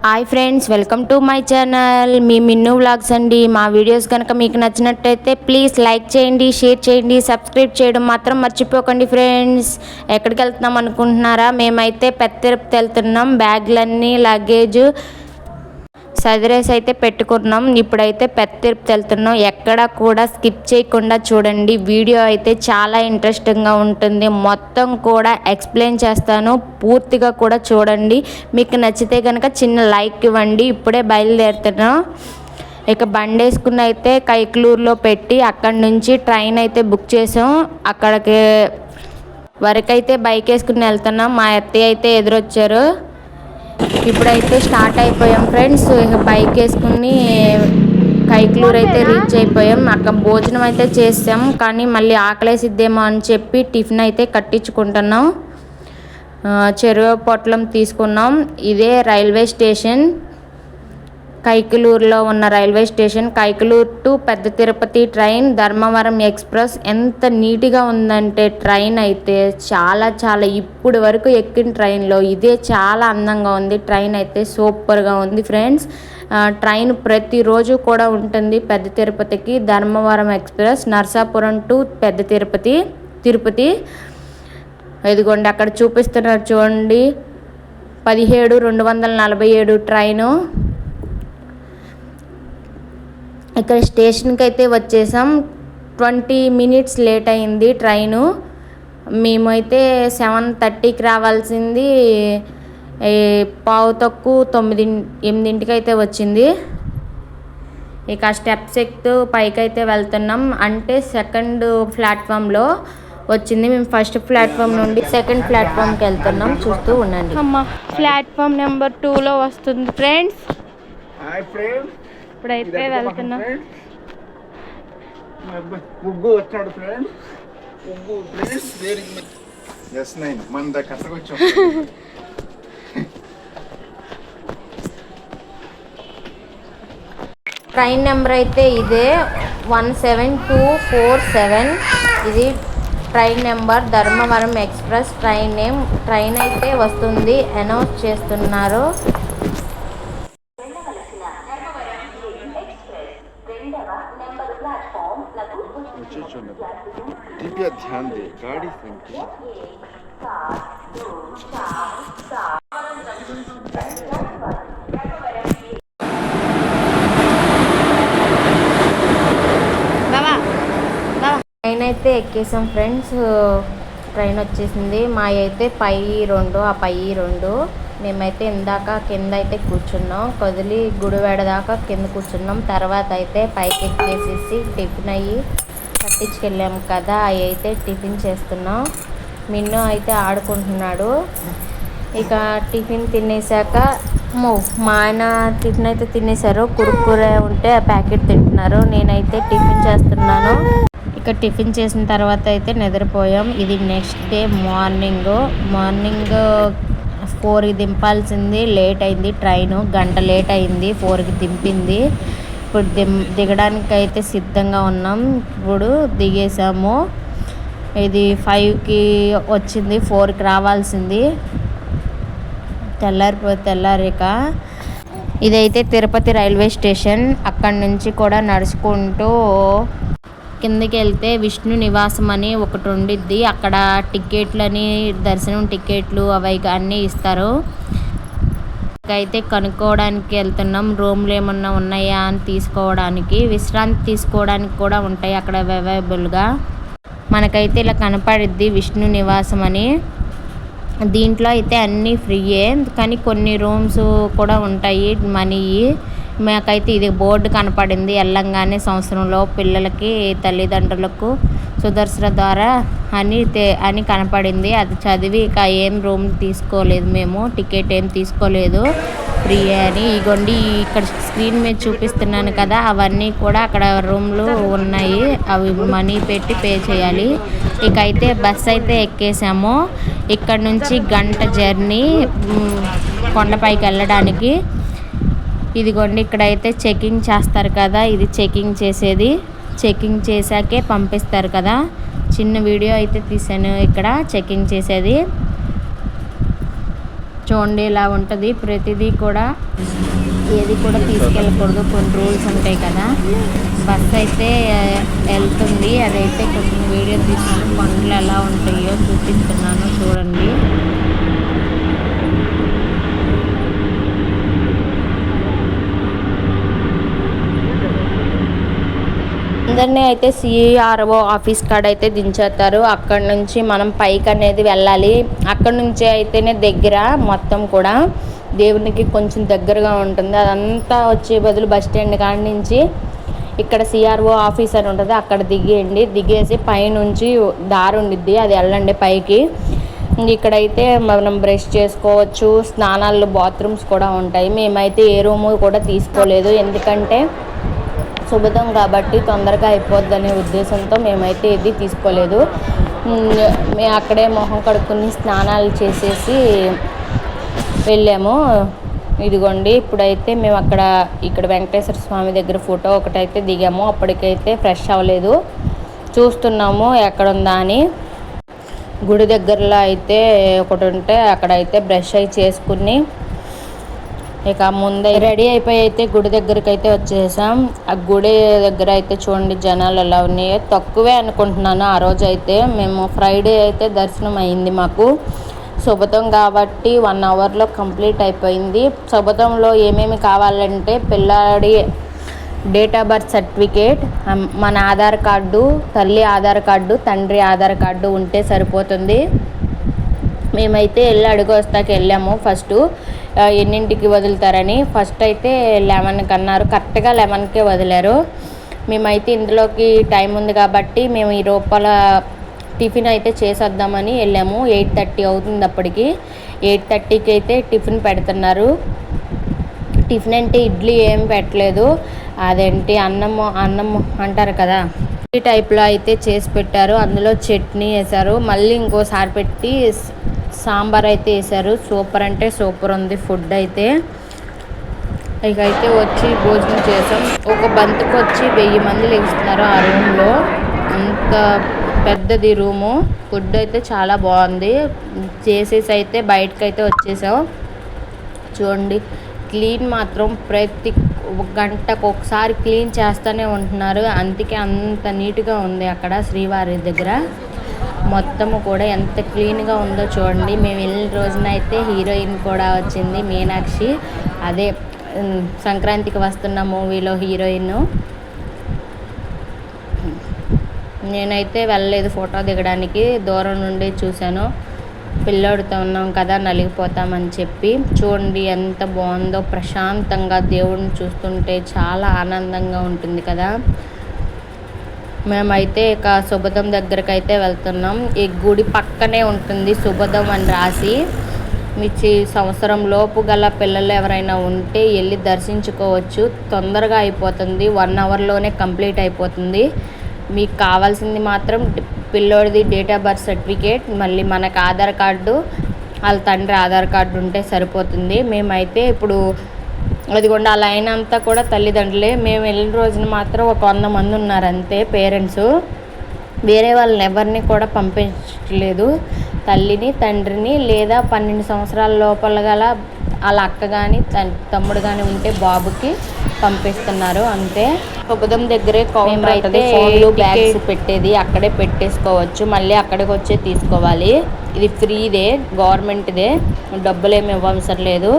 Hi friends, welcome to my channel. Me Minnu vlogs అండి. మా videos కనుక మీకు నచ్చినట్టయితే ప్లీజ్ లైక్ చేయండి, షేర్ చేయండి, సబ్స్క్రైబ్ చేయడం మాత్రం మర్చిపోకండి ఫ్రెండ్స్. ఎక్కడికి వెళ్తున్నాం అనుకుంటున్నారా? మేమైతే పెద్ద తిరుపతి వెళ్తున్నాం. బ్యాగ్లన్నీ లగేజ్ సదిరేసి అయితే పెట్టుకున్నాం. ఇప్పుడైతే పెద్ద తిరుపతి వెళ్తున్నాం. ఎక్కడ కూడా స్కిప్ చేయకుండా చూడండి. వీడియో అయితే చాలా ఇంట్రెస్టింగ్గా ఉంటుంది. మొత్తం కూడా ఎక్స్ప్లెయిన్ చేస్తాను, పూర్తిగా కూడా చూడండి. మీకు నచ్చితే కనుక చిన్న లైక్ ఇవ్వండి. ఇప్పుడే బయలుదేరుతున్నాం. ఇక బండి వేసుకుని అయితే కైకలూరులో పెట్టి అక్కడి నుంచి ట్రైన్ అయితే బుక్ చేసాం. అక్కడికి వరకైతే బైక్ వేసుకుని వెళ్తున్నాం. మా అత్తయ్య అయితే ఎదురొచ్చారు. ఇప్పుడైతే స్టార్ట్ అయిపోయాం ఫ్రెండ్స్. బైక్ వేసుకుని కైకలూరు అయితే రీచ్ అయిపోయాం. అక్కడ భోజనం అయితే చేసాం, కానీ మళ్ళీ ఆకలేసిద్దేమో అని చెప్పి టిఫిన్ అయితే కట్టించుకుంటున్నాం. చెరువు పొట్లం తీసుకున్నాం. ఇదే రైల్వే స్టేషన్, కైకలూరులో ఉన్న రైల్వే స్టేషన్. కైకలూరు టు పెద్ద తిరుపతి ట్రైన్, ధర్మవరం ఎక్స్ప్రెస్. ఎంత నీట్గా ఉందంటే ట్రైన్ అయితే చాలా ఇప్పుడు వరకు ఎక్కిన ట్రైన్లో ఇదే చాలా అందంగా ఉంది. ట్రైన్ అయితే సూపర్గా ఉంది ఫ్రెండ్స్. ట్రైన్ ప్రతిరోజు కూడా ఉంటుంది పెద్ద తిరుపతికి. ధర్మవరం ఎక్స్ప్రెస్ నర్సాపురం టు పెద్ద తిరుపతి. ఇదిగోండి అక్కడ చూపిస్తున్నారు చూడండి, 17,247 ట్రైను. ఇక్కడ స్టేషన్కి అయితే వచ్చేసాం. 20 minutes లేట్ అయింది ట్రైను. మేమైతే 7:30కి రావాల్సింది 8:45 అయితే వచ్చింది. ఇక స్టెప్స్ ఎక్కుతూ పైకి అయితే వెళ్తున్నాం. అంటే సెకండ్ ప్లాట్ఫామ్లో వచ్చింది. మేము ఫస్ట్ ప్లాట్ఫామ్ నుండి సెకండ్ ప్లాట్ఫామ్కి వెళ్తున్నాం. చూస్తూ ఉండండి. ప్లాట్ఫామ్ నెంబర్ 2లో వస్తుంది ఫ్రెండ్స్. ఇప్పుడైతే వెళ్తున్నాం. ముగ్గు వచ్చాడు ఫ్రెండ్స్. మన దగ్గరకు వచ్చాం. ట్రైన్ నెంబర్ అయితే ఇదే 17247. ఇది train number. Dharmavaram express train name. Train అయితే వస్తుంది, అనౌన్స్ చేస్తున్నారు. कृपया ध्यान दें, गाड़ी संख्या ట్రైన్ అయితే ఎక్కేసాం ఫ్రెండ్స్. ట్రైన్ వచ్చేసింది. మా అయితే పై 2, ఆ పై 2. మేమైతే ఇందాక కింద అయితే కూర్చున్నాం. కదిలి గుడివాడ దాకా కింద కూర్చున్నాం. తర్వాత అయితే పైకి ఎక్కేసేసి టిఫిన్ అయ్యి కట్టించుకెళ్ళాము కదా, అవి అయితే టిఫిన్ చేస్తున్నాం. మిన్ను అయితే ఆడుకుంటున్నాడు. ఇక టిఫిన్ తినేసాక మా ఆయన టిఫిన్ అయితే తినేసారు. కురుకురే ఉంటే ఆ ప్యాకెట్ తింటున్నారు. నేనైతే టిఫిన్ చేస్తున్నాను. ఇక టిఫిన్ చేసిన తర్వాత అయితే నిద్రపోయాం. ఇది నెక్స్ట్ డే మార్నింగ్ 4కి దింపాల్సింది. లేట్ అయింది ట్రైను, గంట లేట్ అయింది. 4కి దింపింది. ఇప్పుడు దిగడానికి అయితే సిద్ధంగా ఉన్నాం. ఇప్పుడు దిగేసాము. ఇది 5కి వచ్చింది, 4కి రావాల్సింది. తెల్లారిక ఇదైతే తిరుపతి రైల్వే స్టేషన్. అక్కడి నుంచి కూడా నడుచుకుంటూ కిందకి వెళ్తే విష్ణు నివాసం అని ఒకటి ఉండిద్ది. అక్కడ టికెట్లని, దర్శనం టికెట్లు అవి అన్నీ ఇస్తారు. అయితే కనుక్కోవడానికి వెళ్తున్నాం. రూమ్లు ఏమన్నా ఉన్నాయా అని తీసుకోవడానికి, విశ్రాంతి తీసుకోవడానికి కూడా ఉంటాయి అక్కడ అవైలబుల్గా. మనకైతే ఇలా కనపడిద్ది విష్ణు నివాసం అని. దీంట్లో అయితే అన్నీ ఫ్రీయే, కానీ కొన్ని రూమ్స్ కూడా ఉంటాయి మనీ. మాకైతే ఇది బోర్డు కనపడింది. వెళ్ళంగానే సంవత్సరంలో పిల్లలకి, తల్లిదండ్రులకు సుదర్శన ద్వారా అని కనపడింది. అది చదివి ఇక ఏం రూమ్ తీసుకోలేదు, మేము టికెట్ ఏం తీసుకోలేదు, ఫ్రీ అని. ఇగోండి ఇక్కడ స్క్రీన్ మీద చూపిస్తున్నాను కదా, అవన్నీ కూడా అక్కడ రూమ్లు ఉన్నాయి. అవి మనీ పెట్టి పే చేయాలి. ఇక అయితే బస్ అయితే ఎక్కేసాము. ఇక్కడ నుంచి గంట జర్నీ కొండపైకి వెళ్ళడానికి. ఇదిగోండి ఇక్కడైతే చెకింగ్ చేస్తారు కదా, ఇది చెకింగ్ చేసేది. చెకింగ్ చేశాకే పంపిస్తారు కదా. చిన్న వీడియో అయితే తీసాను ఇక్కడ చెకింగ్ చేసేది. చూడండి ఇలా ఉంటుంది. ప్రతిదీ కూడా ఏది కూడా తీసుకెళ్ళకూడదు, కొన్ని రూల్స్ ఉంటాయి కదా. బస్ అయితే వెళ్తుంది, అదైతే కొంచెం వీడియో తీసాను. కొండలు ఎలా ఉంటాయో చూపిస్తున్నాను చూడండి. అందరినీ అయితే సిఆర్ఓ ఆఫీస్ కాడ అయితే దించేస్తారు. అక్కడ నుంచి మనం పైకి అనేది వెళ్ళాలి. అక్కడ నుంచి అయితేనే దగ్గర, మొత్తం కూడా దేవునికి కొంచెం దగ్గరగా ఉంటుంది. అదంతా వచ్చే బదులు బస్ స్టాండ్ కాడి నుంచి ఇక్కడ సిఆర్ఓ ఆఫీస్ అని ఉంటుంది, అక్కడ దిగేయండి. దిగేసి పైనుంచి దారి ఉండిద్ది, అది వెళ్ళండి పైకి. ఇక్కడైతే మనం బ్రష్ చేసుకోవచ్చు, స్నానాలు బాత్రూమ్స్ కూడా ఉంటాయి. మేమైతే ఏ రూము కూడా తీసుకోలేదు, ఎందుకంటే శుభదం కాబట్టి తొందరగా అయిపోద్దనే ఉద్దేశంతో మేమైతే ఇది తీసుకోలేదు. మేము అక్కడే మొహం కడుక్కుని స్నానాలు చేసేసి వెళ్ళాము. ఇదిగోండి, ఇప్పుడైతే మేము ఇక్కడ వెంకటేశ్వర స్వామి దగ్గర ఫోటో ఒకటైతే దిగాము. అప్పటికైతే ఫ్రెష్ అవ్వలేదు, చూస్తున్నాము ఎక్కడుందా అని. గుడి దగ్గరలో అయితే ఒకటి ఉంటే అక్కడైతే బ్రష్ అయి చేసుకుని ఇక ముందే రెడీ అయిపోయి అయితే గుడి దగ్గరికి అయితే వచ్చేసాం. ఆ గుడి దగ్గర అయితే చూడండి జనాలు ఎలా ఉన్నాయో. తక్కువే అనుకుంటున్నాను. ఆ రోజు అయితే మేము ఫ్రైడే అయితే దర్శనం అయింది మాకు. శుభతం కాబట్టి 1 అవర్లో కంప్లీట్ అయిపోయింది. శుభతంలో ఏమేమి కావాలంటే పిల్లాడి డేట్ ఆఫ్ బర్త్ సర్టిఫికేట్, మన ఆధార్ కార్డు, తల్లి ఆధార్ కార్డు, తండ్రి ఆధార్ కార్డు ఉంటే సరిపోతుంది. మేమైతే అడుగు వస్తాకి వెళ్ళాము. ఫస్ట్ ఎన్నింటికి వదులుతారని ఫస్ట్ అయితే 11కి అన్నారు. కరెక్ట్గా 11కే వదిలారు. మేమైతే ఇందులోకి టైం ఉంది కాబట్టి మేము ఈ లోపల టిఫిన్ అయితే చేసేద్దామని వెళ్ళాము. 8:30 అవుతుంది అప్పటికి. 8:30కి అయితే టిఫిన్ పెడుతున్నారు. టిఫిన్ అంటే ఇడ్లీ ఏం పెట్టలేదు, అదేంటి అన్నం అంటారు కదా, ఈ టైప్లో అయితే చేసి పెట్టారు. అందులో చట్నీ వేశారు, మళ్ళీ ఇంకోసారి పెట్టి సాంబార్ అయితే వేశారు. సూపర్ అంటే సూపర్ ఉంది ఫుడ్ అయితే. ఇకైతే వచ్చి భోజనం చేసాం. ఒక బంతికి వచ్చి 1000 మంది లెగిస్తున్నారు ఆ రూమ్లో, అంత పెద్దది రూము. ఫుడ్ అయితే చాలా బాగుంది. చేసేసి అయితే బయటకు అయితే వచ్చేసాం. చూడండి, క్లీన్ మాత్రం ప్రతి గంటకు ఒకసారి క్లీన్ చేస్తూనే ఉంటున్నారు. అందుకే అంత నీట్గా ఉంది అక్కడ శ్రీవారి దగ్గర. మొత్తము కూడా ఎంత క్లీన్గా ఉందో చూడండి. మేము వెళ్ళిన రోజున అయితే హీరోయిన్ కూడా వచ్చింది, మీనాక్షి. అదే సంక్రాంతికి వస్తున్న మూవీలో హీరోయిన్. నేనైతే వెళ్ళలేదు ఫోటో దిగడానికి, దూరం నుండి చూశాను. పిల్లోడితో ఉన్నాం కదా, నలిగిపోతామని చెప్పి. చూడండి ఎంత బాగుందో, ప్రశాంతంగా దేవుడిని చూస్తుంటే చాలా ఆనందంగా ఉంటుంది కదా. మేమైతే ఇక శుభదం దగ్గరకు అయితే వెళ్తున్నాం. ఈ గుడి పక్కనే ఉంటుంది శుభదం అని రాసి. మీ సంవత్సరం లోపు గల పిల్లలు ఎవరైనా ఉంటే వెళ్ళి దర్శించుకోవచ్చు. తొందరగా అయిపోతుంది, 1 అవర్లోనే కంప్లీట్ అయిపోతుంది. మీకు కావాల్సింది మాత్రం పిల్లోడిది డేట్ ఆఫ్ బర్త్ సర్టిఫికేట్, మళ్ళీ మనకు ఆధార్ కార్డు, వాళ్ళ తండ్రి ఆధార్ కార్డు ఉంటే సరిపోతుంది. మేమైతే ఇప్పుడు అదిగోండి ఆ లైన్ అంతా కూడా తల్లిదండ్రులే. మేము వెళ్ళిన రోజున మాత్రం ఒక 100 మంది ఉన్నారు అంతే పేరెంట్స్. వేరే వాళ్ళని ఎవరిని కూడా పంపించలేదు. తల్లిని, తండ్రిని, లేదా 12 సంవత్సరాల లోపల గల వాళ్ళ అక్క కానీ తమ్ముడు కానీ ఉంటే బాబుకి పంపిస్తున్నారు అంతే. శుభదం దగ్గరే కౌంటర్ అయితే ఫోన్లు బ్యాగ్స్ పెట్టేది, అక్కడే పెట్టేసుకోవచ్చు. మళ్ళీ అక్కడికి వచ్చే తీసుకోవాలి. ఇది ఫ్రీదే, గవర్నమెంట్దే, డబ్బులు ఏమి ఇవ్వవసరం లేదు.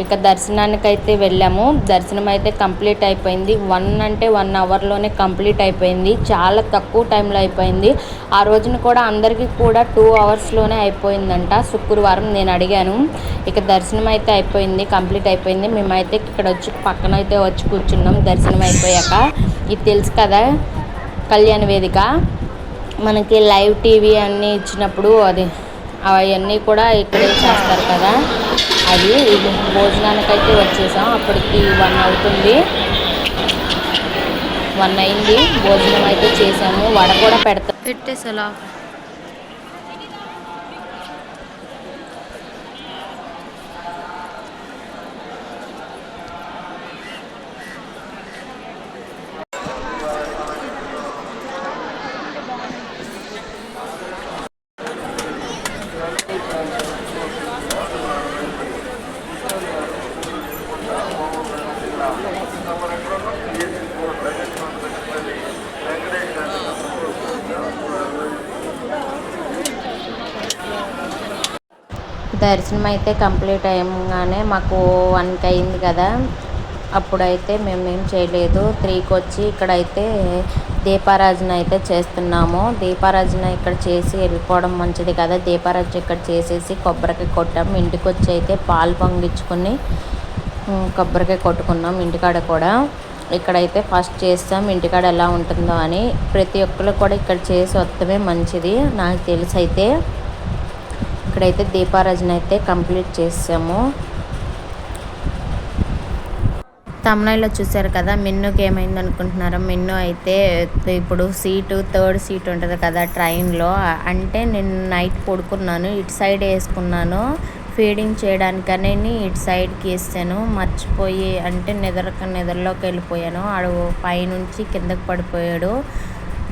ఇక దర్శనానికి అయితే వెళ్ళాము. దర్శనం అయితే కంప్లీట్ అయిపోయింది. 1 అవర్లోనే కంప్లీట్ అయిపోయింది. చాలా తక్కువ టైంలో అయిపోయింది. ఆ రోజున కూడా అందరికీ కూడా 2 అవర్స్లోనే అయిపోయిందంట. శుక్రవారం నేను అడిగాను. ఇక దర్శనం అయితే అయిపోయింది, కంప్లీట్ అయిపోయింది. మేమైతే ఇక్కడ వచ్చి పక్కన అయితే వచ్చి కూర్చున్నాం దర్శనం అయిపోయాక. ఇది తెలుసు కదా కళ్యాణ వేదిక, మనకి లైవ్ టీవీ అన్నీ ఇచ్చినప్పుడు అవన్నీ కూడా ఇక్కడే చేస్తారు కదా, అది. ఇది భోజనానికైతే వచ్చేసాం. అప్పటికి 1 అవుతుంది, 1 అయింది. భోజనం అయితే చేసాము. వడ కూడా పెట్టేసేలా. దర్శనం అయితే కంప్లీట్ అయ్యగానే మాకు 1కి అయింది కదా, అప్పుడైతే మేమేం చేయలేదు. 3కి వచ్చి ఇక్కడైతే దీపారాజన అయితే చేస్తున్నాము. దీపారాజన ఇక్కడ చేసి వెళ్ళిపోవడం మంచిది కదా. దీపారాజన ఇక్కడ చేసేసి కొబ్బరికాయ కొట్టాము. ఇంటికి వచ్చి అయితే పాలు పొంగించుకొని కొబ్బరికాయ కొట్టుకున్నాం. ఇంటికాడ కూడా ఇక్కడైతే ఫస్ట్ చేస్తాం ఇంటికాడ ఎలా ఉంటుందో అని. ప్రతి ఒక్కరు కూడా ఇక్కడ చేసి వస్తమే మంచిది నాకు తెలిసి. అయితే ఇక్కడైతే దీపారాజన అయితే కంప్లీట్ చేసాము. తమిళనాడులో చూసారు కదా, మిన్నుకి ఏమైంది అనుకుంటున్నారో. మిన్ను అయితే ఇప్పుడు థర్డ్ సీట్ ఉంటుంది కదా ట్రైన్లో, అంటే నేను నైట్ పడుకున్నాను, ఇటు సైడ్ వేసుకున్నాను ఫీడింగ్ చేయడానికని ఇటు సైడ్కి వేసాను. మర్చిపోయి అంటే నిద్రలోకి వెళ్ళిపోయాను. ఆడు పైనుంచి కిందకి పడిపోయాడు.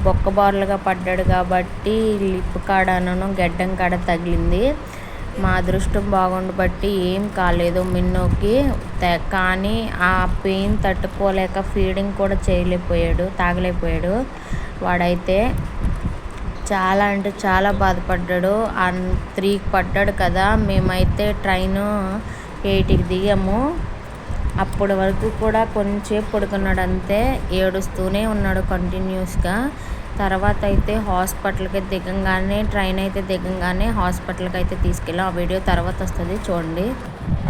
బొక్కబారులుగా పడ్డాడు కాబట్టి లిప్ కాడను గెడ్డం కాడ తగిలింది. మా అదృష్టం బాగుండి బట్టి ఏం కాలేదు మిన్నుకి. కానీ ఆ పెయిన్ తట్టుకోలేక ఫీడింగ్ కూడా తాగలేకపోయాడు. వాడైతే చాలా అంటే చాలా బాధపడ్డాడు. 3కి పడ్డాడు కదా, మేమైతే ట్రైను 8కి దిగాము. అప్పటి వరకు కూడా కొంచెంసేపు పడుకున్నాడు అంతే, ఏడుస్తూనే ఉన్నాడు కంటిన్యూస్గా. తర్వాత అయితే హాస్పిటల్కి ట్రైన్ అయితే దిగంగానే హాస్పిటల్కి అయితే తీసుకెళ్ళాం. ఆ వీడియో తర్వాత వస్తుంది చూడండి.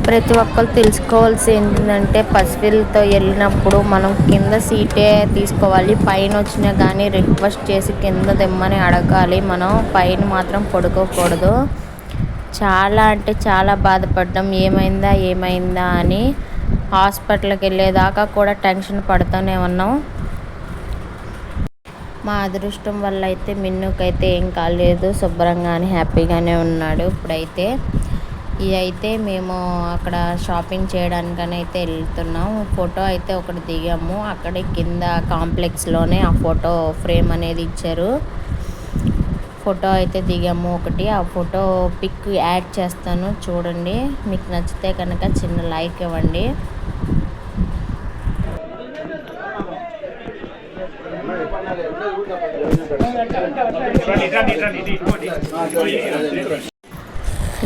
ప్రతి ఒక్కరు తెలుసుకోవాల్సి ఏంటంటే, పసిపిల్లలతో వెళ్ళినప్పుడు మనం కింద సీటే తీసుకోవాలి. పైన వచ్చినా కానీ రిక్వెస్ట్ చేసి కింద దిమ్మని అడగాలి. మనం పైన మాత్రం పడుకోకూడదు. చాలా అంటే చాలా బాధపడ్డాం, ఏమైందా అని. హాస్పిటల్కి వెళ్ళేదాకా కూడా టెన్షన్ పడుతూనే ఉన్నాం. మా అదృష్టం వల్ల అయితే మిన్నుకైతే ఏం కాలేదు, శుభ్రంగానే హ్యాపీగానే ఉన్నాడు ఇప్పుడైతే. ఇదైతే మేము అక్కడ షాపింగ్ చేయడానికని అయితే వెళ్తున్నాం. ఫోటో అయితే ఒకటి దిగాము. అక్కడే కింద కాంప్లెక్స్లోనే ఆ ఫోటో ఫ్రేమ్ అనేది ఇచ్చారు. ఫోటో అయితే దిగాము ఒకటి. ఆ ఫోటో పిక్ యాడ్ చేస్తాను చూడండి. మీకు నచ్చితే కనుక చిన్న లైక్ ఇవ్వండి.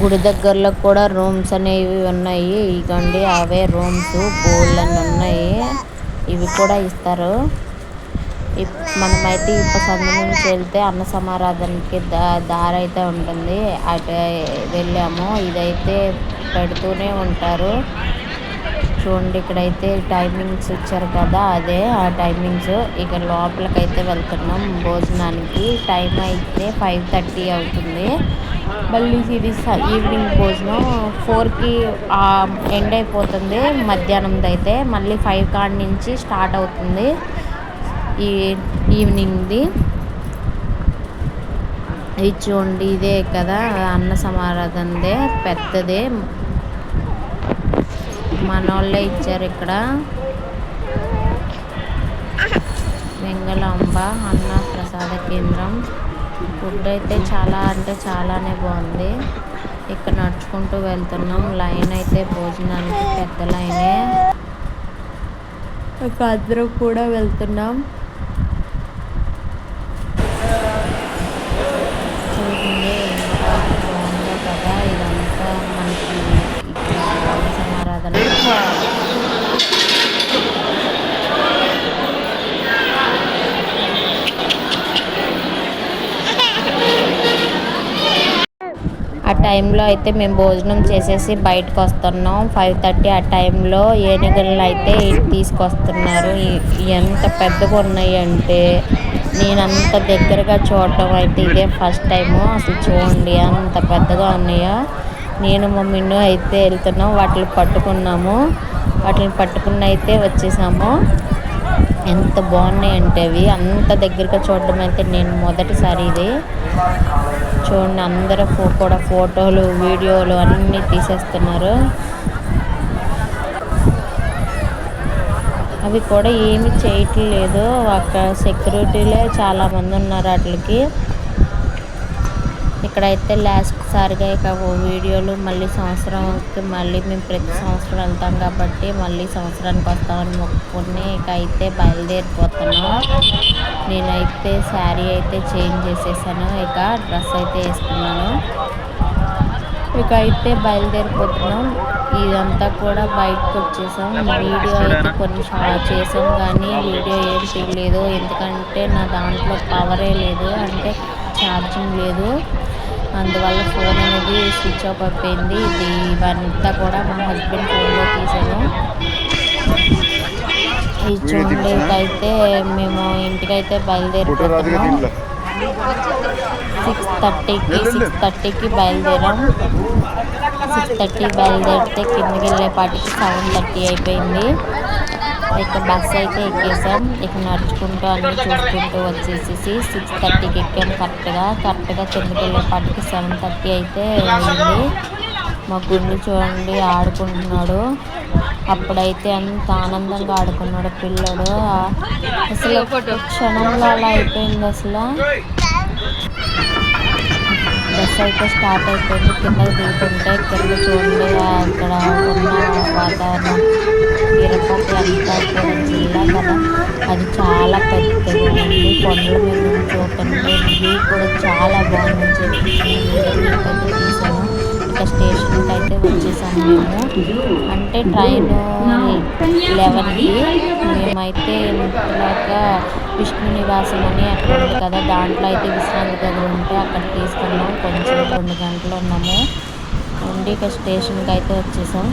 గుడి దగ్గరలో కూడా రూమ్స్ అనేవి ఉన్నాయి. ఇగోండి అవే రూమ్స్ బోల్డ్ అని ఉన్నాయి. ఇవి కూడా ఇస్తారు. మనమైతే ఇప్పుడు సందు నుంచి వెళ్తే అన్న సమారాధనకి దారి అయితే ఉంటుంది, అటు వెళ్ళాము. ఇదైతే పెడుతూనే ఉంటారు చూడండి. ఇక్కడైతే టైమింగ్స్ ఇచ్చారు కదా, అదే ఆ టైమింగ్స్. ఇక లోపలికైతే వెళ్తున్నాం భోజనానికి. టైం అయితే 5:30 అవుతుంది. మళ్ళీ ఇది ఈవినింగ్ భోజనం 4కి ఎండ్ అయిపోతుంది మధ్యాహ్నంది. అయితే మళ్ళీ 5 కాడ నుంచి స్టార్ట్ అవుతుంది ఈ ఈవినింగ్ది. ఇది చూడండి, ఇదే కదా అన్న సమారాధనదే పెద్దదే. మనోళ్ళే ఇచ్చారు ఇక్కడ. వెంగళాంబ అన్న ప్రసాద కేంద్రం. ఫుడ్ అయితే చాలా అంటే చాలానే బాగుంది. ఇక్కడ నడుచుకుంటూ వెళ్తున్నాం. లైన్ అయితే భోజనానికి పెద్ద లైనే. ఇక అందరం కూడా వెళ్తున్నాం. చూడండి ఎంత బాగుందో కదా. ఇదంతా మనకి ఇక్కడ సమారాధన. ఆ టైంలో అయితే మేము భోజనం చేసేసి బయటకు వస్తున్నాం. 5:30 ఆ టైంలో ఏనుగులను అయితే తీసుకొస్తున్నారు. ఎంత పెద్దగా ఉన్నాయి అంటే నేను అంత దగ్గరగా చూడటం అయితే ఇదే ఫస్ట్ టైము. అసలు చూడండి అంత పెద్దగా ఉన్నాయో. నేను మా మిన్ను అయితే వెళ్తున్నాం, వాటిని పట్టుకున్నాము. వాటిని పట్టుకుని అయితే వచ్చేసాము. ఎంత బాగున్నాయి అంటే అవి అంత దగ్గరగా చూడడం అయితే నేను మొదటిసారి ఇది. చూడండి అందరూ కూడా ఫోటోలు వీడియోలు అన్నీ తీసేస్తున్నారు. అవి కూడా ఏమి చేయట్లేదు. అక్కడ సెక్యూరిటీలే చాలామంది ఉన్నారు వాటికి. ఇక ఇక్కడైతే లాస్ట్ సారిగా ఇక వీడియోలు మళ్ళీ సంవత్సరంకి మళ్ళీ మేము ప్రతి సంవత్సరం వెళ్తాం కాబట్టి మళ్ళీ సంవత్సరానికి వస్తామని మొక్కుకుని ఇక అయితే బయలుదేరిపోతున్నాం. నేనైతే శారీ అయితే చేంజ్ చేసేసాను, ఇక డ్రెస్ అయితే వేసుకున్నాను. ఇక అయితే బయలుదేరిపోతున్నాం. ఇదంతా కూడా బయటకు వచ్చేసాం. వీడియో అయితే కొన్ని చేసాం కానీ వీడియో ఏం తీయలేదు, ఎందుకంటే నా దాంట్లో పవరే లేదు, అంటే ఛార్జింగ్ లేదు. అందువల్ల ఫోన్ అనేది స్విచ్ ఆఫ్ అయిపోయింది. ఇవంతా కూడా మా హస్బెండ్ ఫోన్లో తీసాను. ఈ చూడలేకైతే మేము ఇంటికైతే బయలుదేరిపోతున్నాం. 6:30కి బయలుదేరాం. 6:30 బయలుదేరితే కిందకి వెళ్ళేపాటికి 7:30 అయిపోయింది. ఇక బస్ అయితే ఎక్కేసాం. ఇక నడుచుకుంటూ అన్నీ చూసుకుంటూ వచ్చేసేసి 6:30కి ఎక్కాం. కరెక్ట్గా కిందకి వెళ్ళేపాటికి 7:30 అయితే అయింది. మా గుండు చూడండి ఆడుకుంటున్నాడు. అప్పుడైతే అంత ఆనందంగా ఆడుకున్నాడు పిల్లడు. అసలు క్షణంలో అలా అయిపోయింది. అసలు బస్ అయితే స్టార్ట్ అయిపోయింది. కిందకి దిగుతుంటే కింద చూడండి అక్కడ ఉన్న వాతావరణం, తిరుపతి అంతా కూడా జిల్లా కదా, అది చాలా పెద్దగా ఉంది. కొండల మీద నుంచి చూడటంటే వ్యూ కూడా చాలా బాగుంది. తీసాను. ఇక స్టేషన్కి అయితే వచ్చేసాము మేము. అంటే ట్రైన్ 11కి. మేమైతే ఇంతలాగా విష్ణు నివాసం అని అక్కడ ఉంది కదా, దాంట్లో అయితే విశ్రాంతి గది ఉంటే అక్కడ తీసుకున్నాం. కొంచెం 2 గంటలు ఉన్నాము ఉండి ఇక స్టేషన్కి అయితే వచ్చేసాం.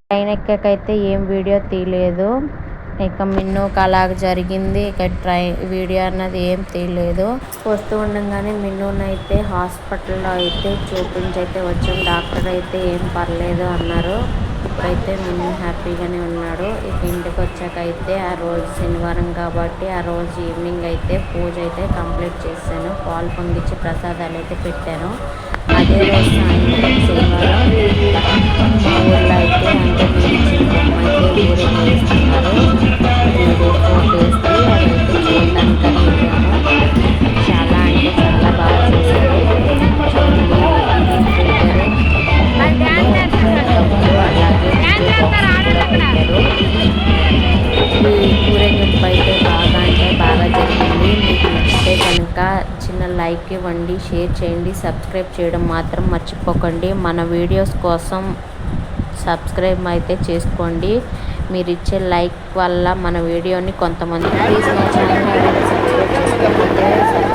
ట్రైన్ ఎక్కాకైతే ఏం వీడియో తీయలేదు. ఇక మిన్నుకు అలాగ జరిగింది. ఇక వీడియో అన్నది ఏం తీయలేదు. వస్తూ ఉండగానే మిన్నునైతే హాస్పిటల్లో అయితే చూపించైతే వచ్చాం. డాక్టర్ అయితే ఏం పర్లేదు అన్నారు. ఇప్పుడైతే మిన్ను హ్యాపీగానే ఉన్నాడు. ఇక ఇంటికి వచ్చాకైతే ఆ రోజు శనివారం కాబట్టి ఆ రోజు ఈవినింగ్ అయితే పూజ అయితే కంప్లీట్ చేశాను. పాలు పొంగిచ్చి ప్రసాదాలు అయితే పెట్టాను. అదే రోజు సాయంత్రం శనివారం మా ఊర్లో అయితే అంటే మీరు బొమ్మ అయితే ఊరేగిస్తున్నారు. 3 days 4 daysకి అదైతే చూడడానికని వెళ్ళాము. చాలా అంటే చాలా బాగా చేశారు. చూడండి ఊరేగింపు అయితే బాగా అంటే బాగా జరిగింది. మీకు నచ్చితే కనుక చిన్న లైక్ ఇవ్వండి, షేర్ చేయండి, సబ్స్క్రైబ్ చేయడం మాత్రం మర్చిపోకండి. మన వీడియోస్ కోసం సబ్స్క్రైబ్ అయితే చేసుకోండి. మీరు ఇచ్చే లైక్ వల్ల మన వీడియోని కొంతమంది ప్లీజ్ మా ఛానల్ సబ్స్క్రైబ్ చేసుకోండి.